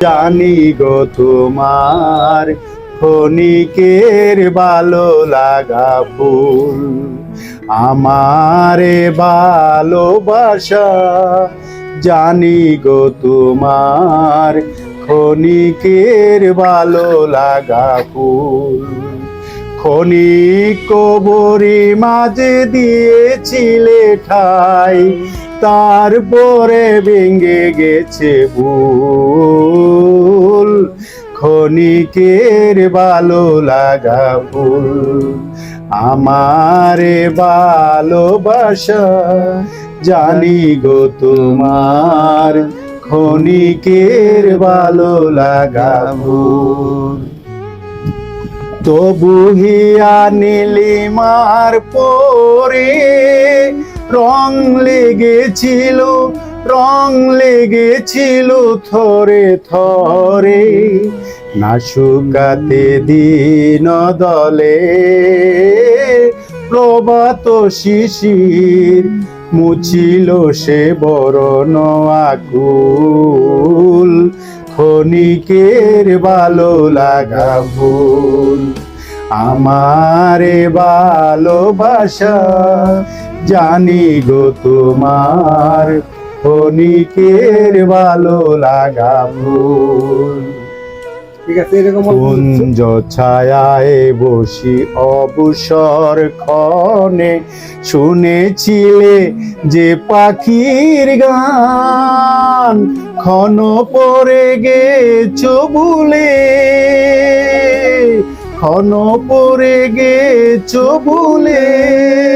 জানি গো তোমার ক্ষণিকের ভালো লাগা ফুল, আমারে ভালোবাসা। জানি গো তোমার ক্ষণিকের ভালো লাগা ফুল, ক্ষণিক কবরি মাঝে দিয়েছিলে ঠাই, তারপরে ভেঙে গেছে ভুল। ক্ষণিকের ভালো লাগা ফুল, আমারে ভালোবাসা। জানি গো তোমার ক্ষণিকের ভালো লাগা ফুল। তবু হিয়া নীলিমার পরে রং লেগেছিল থরে থরে, না শুকাতে দিন দলে প্রভাত শিশির মুছিল সে বরণ আকুল। ক্ষণিকের ভালো লাগা ফুল, আমারে ভালোবাসা। জানি গো তোমার ক্ষণিকের ভালো লাগা ফুল। কুঞ্জ ছায়ায় বসি অবসর ক্ষণে, শুনেছিলে যে পাখির গান, ক্ষণ পরে গেছো ভুলে, ক্ষণ পরে গেছো ভুলে।